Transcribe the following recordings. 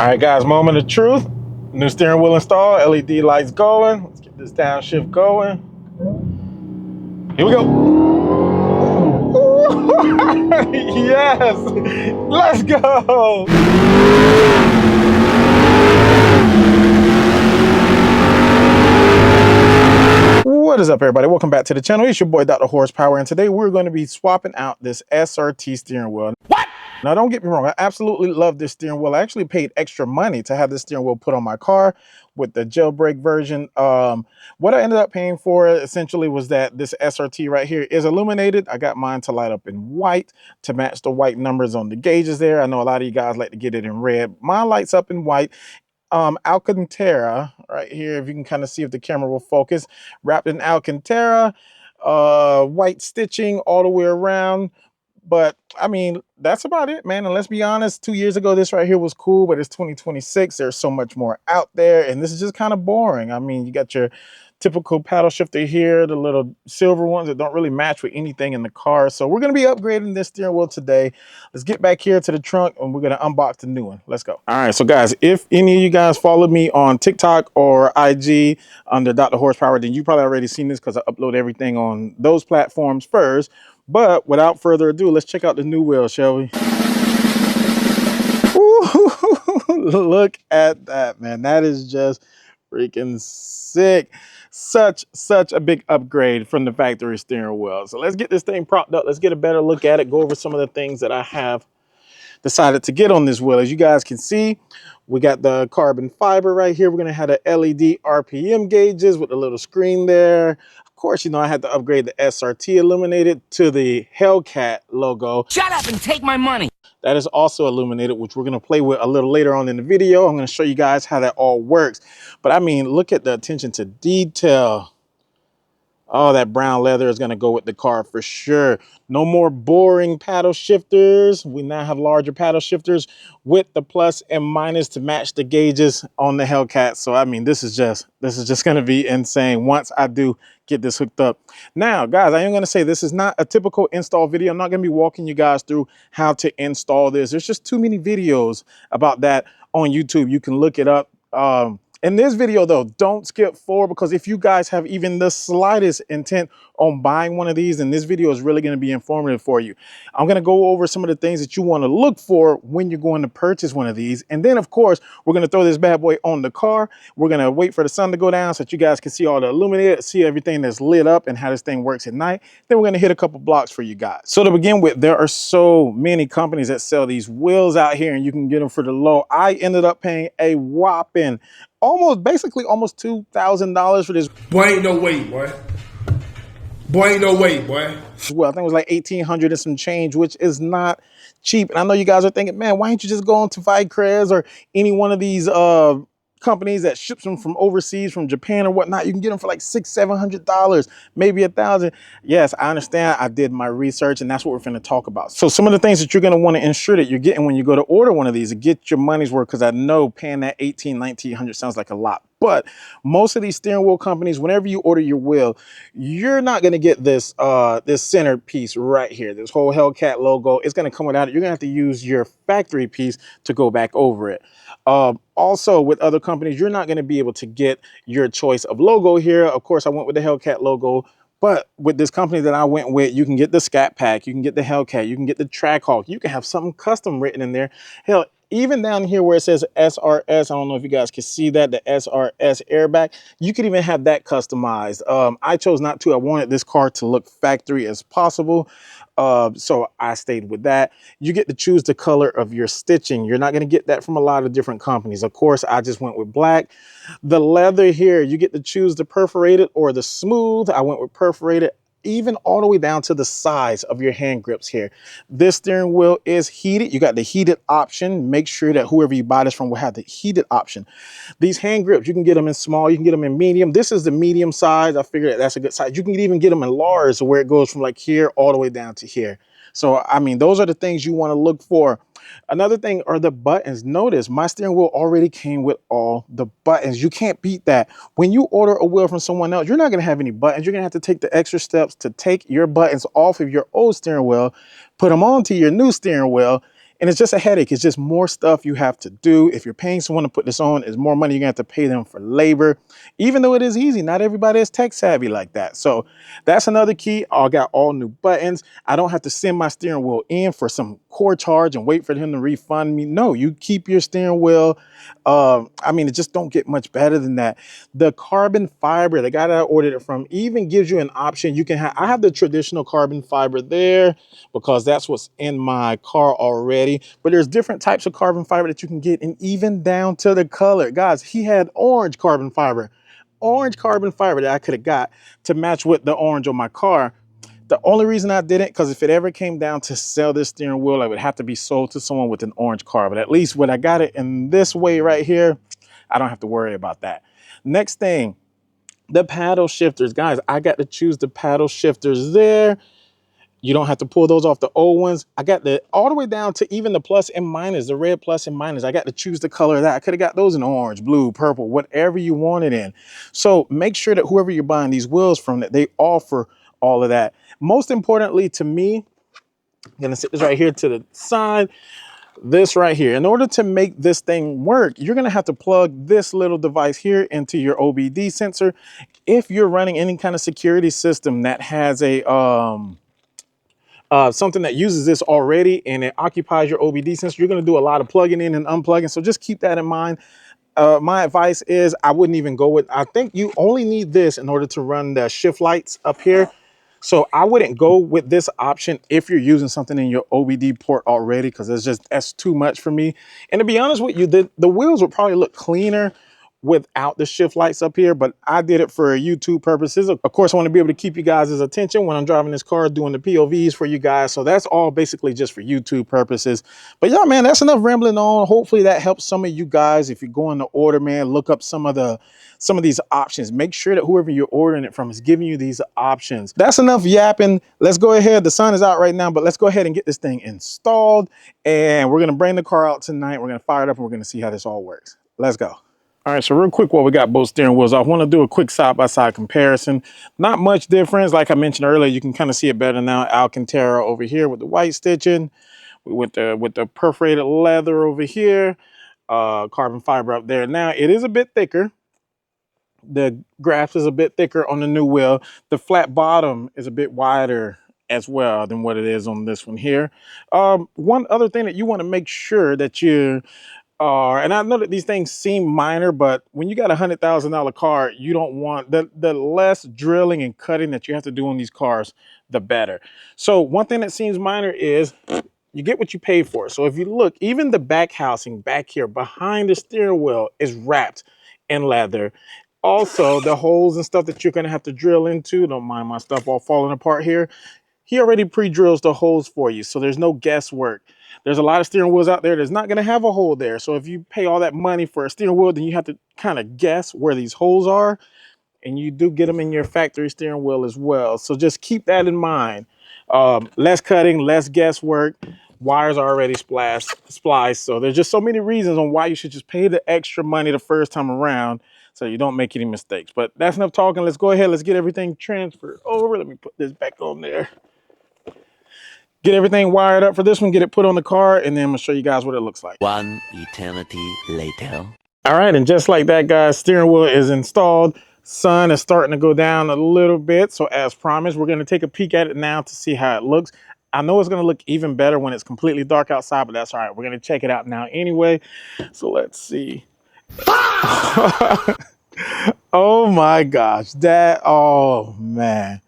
All right, guys, moment of truth. New steering wheel installed, LED lights going. Let's get this downshift going. Here we go. Yes, let's go. What is up, everybody? Welcome back to the channel. It's your boy, Dr. Horsepower, and today we're going to be swapping out this SRT steering wheel. What? Now, don't get me wrong. I absolutely love this steering wheel. I actually paid extra money to have this steering wheel put on my car with the jailbreak version. What I ended up paying for essentially was that this SRT right here is illuminated. I got mine to light up in white to match the white numbers on the gauges there. I know a lot of you guys like to get it in red. Mine lights up in white. Alcantara right here, if you can kind of see if the camera will focus, wrapped in Alcantara, white stitching all the way around. But I mean, that's about it, man. And let's be honest, 2 years ago, this right here was cool, but it's 2026. There's so much more out there, and this is just kind of boring. I mean, you got your typical paddle shifter here, the little silver ones that don't really match with anything in the car. So we're going to be upgrading this steering wheel today. Let's get back here to the trunk and we're going to unbox the new one. Let's go. All right. So guys, if any of you guys follow me on TikTok or IG under Dr. Horsepower, then you probably already seen this because I upload everything on those platforms first. But without further ado, let's check out the new wheel, shall we? Ooh, look at that, man. That is just freaking sick. Such a big upgrade from the factory steering wheel. So let's get this thing propped up. Let's get a better look at it, go over some of the things that I have decided to get on this wheel. As you guys can see, we got the carbon fiber right here. We're going to have the LED RPM gauges with a little screen there. Of course, you know, I had to upgrade the SRT illuminated to the Hellcat logo. Shut up and take my money. That is also illuminated, which we're going to play with a little later on in the video. I'm going to show you guys how that all works. But I mean, look at the attention to detail. Oh, that brown leather is going to go with the car for sure. No more boring paddle shifters. We now have larger paddle shifters with the plus and minus to match the gauges on the Hellcat. So, I mean, this is just going to be insane once I do get this hooked up. Now, guys, I am going to say this is not a typical install video. I'm not going to be walking you guys through how to install this. There's just too many videos about that on YouTube. You can look it up. In this video, though, don't skip forward, because if you guys have even the slightest intent on buying one of these, then this video is really going to be informative for you. I'm going to go over some of the things that you want to look for when you're going to purchase one of these. And then, of course, we're going to throw this bad boy on the car. We're going to wait for the sun to go down so that you guys can see all the illuminated, see everything that's lit up and how this thing works at night. Then we're going to hit a couple blocks for you guys. So to begin with, there are so many companies that sell these wheels out here, and you can get them for the low. I ended up paying a whopping basically almost $2,000 for this. Boy, ain't no way, boy. Boy, ain't no way, boy. Well, I think it was like $1,800 and some change, which is not cheap. And I know you guys are thinking, man, why don't you just go on to Vicrez or any one of these companies that ships them from overseas, from Japan or whatnot? You can get them for like $600-700, maybe $1,000. Yes, I understand. I did my research, and that's what we're going to talk about. So some of the things that you're going to want to ensure that you're getting when you go to order one of these to get your money's worth, because I know paying that $1,800-1,900 sounds like a lot. But most of these steering wheel companies, whenever you order your wheel, you're not going to get this this center piece right here, this whole Hellcat logo. It's going to come without it. You're going to have to use your factory piece to go back over it. Also, with other companies, you're not going to be able to get your choice of logo here. Of course, I went with the Hellcat logo. But with this company that I went with, you can get the Scat Pack, you can get the Hellcat, you can get the Trackhawk, you can have something custom written in there. Hell, even down here where it says SRS, I don't know if you guys can see that, the SRS airbag, you could even have that customized. I chose not to. I wanted this car to look factory as possible. So I stayed with that. You get to choose the color of your stitching. You're not going to get that from a lot of different companies. Of course, I just went with black. The leather here, you get to choose the perforated or the smooth. I went with perforated. Even all the way down to the size of your hand grips here. This steering wheel is heated. You got the heated option. Make sure that whoever you buy this from will have the heated option. These hand grips, you can get them in small, you can get them in medium. This is the medium size. I figured that's a good size. You can even get them in large, where it goes from like here all the way down to here. So, I mean, those are the things you want to look for. Another thing are the buttons. Notice my steering wheel already came with all the buttons. You can't beat that. When you order a wheel from someone else, you're not going to have any buttons. You're going to have to take the extra steps to take your buttons off of your old steering wheel, put them onto your new steering wheel, And it's just a headache. It's just more stuff you have to do. If you're paying someone to put this on, it's more money you're gonna have to pay them for labor. Even though it is easy, not everybody is tech savvy like that. So that's another key. I got all new buttons. I don't have to send my steering wheel in for some core charge and wait for him to refund me. No, you keep your steering wheel. I mean, it just don't get much better than that. The carbon fiber, the guy that I ordered it from, even gives you an option. You can have, I have the traditional carbon fiber there because that's what's in my car already. But there's different types of carbon fiber that you can get, and even down to the color. Guys, he had orange carbon fiber that I could have got to match with the orange on my car. The only reason I didn't, because if it ever came down to sell this steering wheel, I would have to be sold to someone with an orange car. But at least when I got it in this way right here, I don't have to worry about that. Next thing, the paddle shifters. Guys, I got to choose the paddle shifters there. You don't have to pull those off the old ones. I got the all the way down to even the plus and minus, the red plus and minus. I got to choose the color of that. I could have got those in orange, blue, purple, whatever you wanted in. So make sure that whoever you're buying these wheels from, that they offer all of that. Most importantly to me, I'm gonna sit this right here to the side. This right here, in order to make this thing work, you're gonna have to plug this little device here into your OBD sensor. If you're running any kind of security system that has a something that uses this already and it occupies your OBD sensor, you're going to do a lot of plugging in and unplugging. So just keep that in mind. My advice is I wouldn't even go with, I think you only need this in order to run the shift lights up here. So I wouldn't go with this option if you're using something in your OBD port already, because that's too much for me. And to be honest with you, the wheels would probably look cleaner without the shift lights up here, but I did it for YouTube purposes. Of course, I want to be able to keep you guys' attention when I'm driving this car, doing the POVs for you guys. So that's all basically just for YouTube purposes. But yeah, man, that's enough rambling on. Hopefully that helps some of you guys. If you're going to order, man, look up some of these options. Make sure that whoever you're ordering it from is giving you these options. That's enough yapping. Let's go ahead. The sun is out right now, but let's go ahead and get this thing installed. And we're going to bring the car out tonight. We're going to fire it up and we're going to see how this all works. Let's go. All right, so real quick, while we got both steering wheels, I want to do a quick side-by-side comparison. Not much difference. Like I mentioned earlier, you can kind of see it better now. Alcantara over here with the white stitching, with the perforated leather over here, carbon fiber up there. Now, it is a bit thicker. The grass is a bit thicker on the new wheel. The flat bottom is a bit wider as well than what it is on this one here. One other thing that you want to make sure that you and I know that these things seem minor, but when you got $100,000 car, you don't want the less drilling and cutting that you have to do on these cars, the better. So one thing that seems minor is you get what you pay for. So if you look, even the back housing back here behind the steering wheel is wrapped in leather. Also, the holes and stuff that you're going to have to drill into, don't mind my stuff all falling apart here. He already pre-drills the holes for you, so there's no guesswork. There's a lot of steering wheels out there that's not going to have a hole there. So if you pay all that money for a steering wheel, then you have to kind of guess where these holes are. And you do get them in your factory steering wheel as well. So just keep that in mind. Less cutting, less guesswork. Wires are already spliced. So there's just so many reasons on why you should just pay the extra money the first time around so you don't make any mistakes. But that's enough talking. Let's go ahead. Let's get everything transferred over. Let me put this back on there. Get everything wired up for this one, get it put on the car, and then I'm gonna show you guys what it looks like. One eternity later. All right, and just like that, guys, steering wheel is installed. Sun is starting to go down a little bit. So as promised, we're gonna take a peek at it now to see how it looks. I know it's gonna look even better when it's completely dark outside, but that's all right. We're gonna check it out now anyway. So let's see. Oh my gosh, oh man.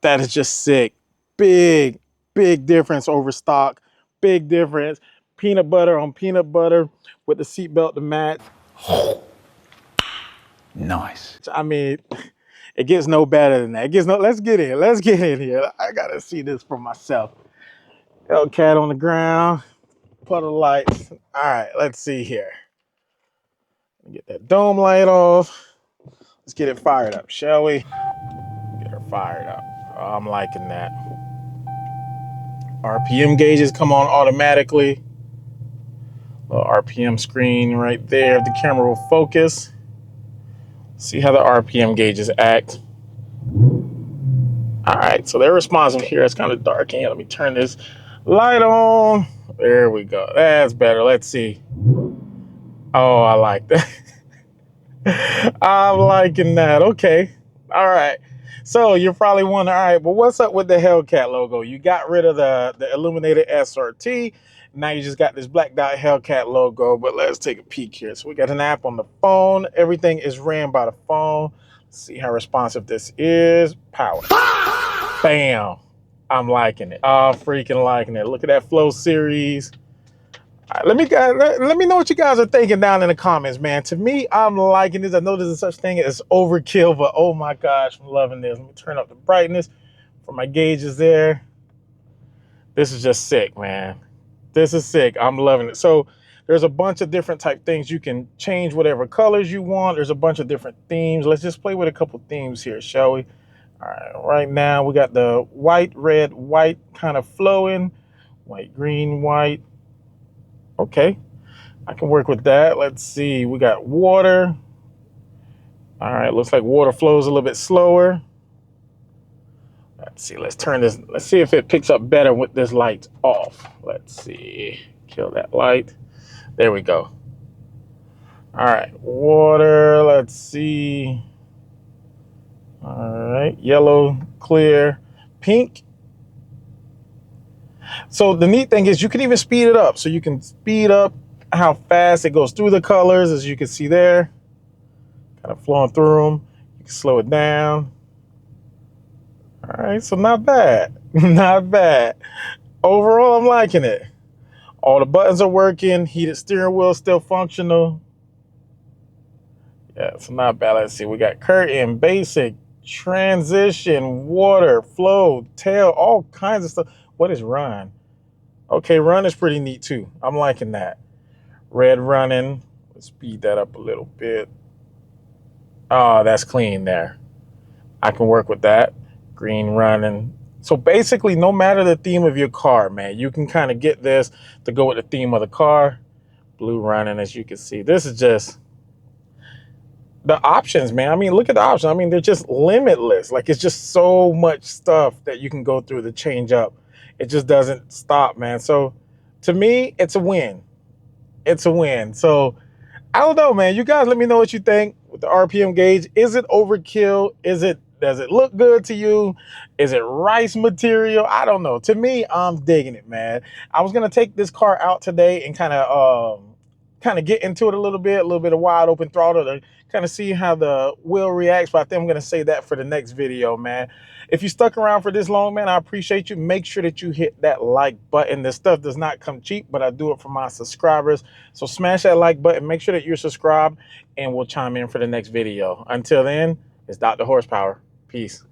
That is just sick. Big difference over stock. Big difference. Peanut butter on peanut butter with the seatbelt to match. Nice. I mean, it gets no better than that. It gets no, let's get in. Let's get in here. I gotta see this for myself. Hellcat on the ground. Puddle lights. All right, let's see here. Get that dome light off. Let's get it fired up, shall we? Get her fired up. Oh, I'm liking that. RPM gauges come on automatically. Little RPM screen right there. The camera will focus. See how the RPM gauges act. All right, so they're responsive here. It's kind of dark in here. Let me turn this light on. There we go. That's better. Let's see. Oh, I like that. I'm liking that. Okay. All right. So you're probably wondering, all right, but what's up with the Hellcat logo? You got rid of the illuminated SRT. Now you just got this black dot Hellcat logo. But let's take a peek here. So we got an app on the phone. Everything is ran by the phone. Let's see how responsive this is. Power. Bam. I'm liking it. Oh, freaking liking it. Look at that Flow series. All right, let me know what you guys are thinking down in the comments, man. To me, I'm liking this. I know there's such thing as overkill, but oh my gosh, I'm loving this. Let me turn up the brightness for my gauges there. This is just sick, man. This is sick. I'm loving it. So there's a bunch of different type things. You can change whatever colors you want. There's a bunch of different themes. Let's just play with a couple themes here, shall we? All right, right now we got the white, red, white kind of flowing. White, green, white. Okay, I can work with that. Let's see, we got water. All right, looks like water flows a little bit slower. Let's see, let's turn this, let's see if it picks up better with this light off. Let's see, kill that light. There we go. All right, water, let's see. All right, yellow, clear, pink. So the neat thing is you can even speed it up. So you can speed up how fast it goes through the colors, as you can see there. Kind of flowing through them. You can slow it down. All right, so not bad. Not bad. Overall, I'm liking it. All the buttons are working. Heated steering wheel still functional. Yeah, so not bad. Let's see. We got curtain, basic, transition, water, flow, tail, all kinds of stuff. What is run? Okay, run is pretty neat too. I'm liking that. Red running. Let's speed that up a little bit. Oh, that's clean there. I can work with that. Green running. So basically, no matter the theme of your car, man, you can kind of get this to go with the theme of the car. Blue running, as you can see. This is just the options, man. I mean, look at the options. I mean, they're just limitless. Like, it's just so much stuff that you can go through to change up. It just doesn't stop, man. So to me, it's a win. It's a win. So I don't know, man. You guys let me know what you think with the RPM gauge. Is it overkill? Does it look good to you? Is it rice material? I don't know. To me, I'm digging it, man. I was gonna take this car out today and kind of get into it a little bit of wide open throttle to kind of see how the wheel reacts, but I think I'm gonna save that for the next video, man. If you stuck around for this long, man, I appreciate you. Make sure that you hit that like button. This stuff does not come cheap, but I do it for my subscribers. So smash that like button, make sure that you're subscribed, and we'll chime in for the next video. Until then, it's Dr. Horsepower. Peace.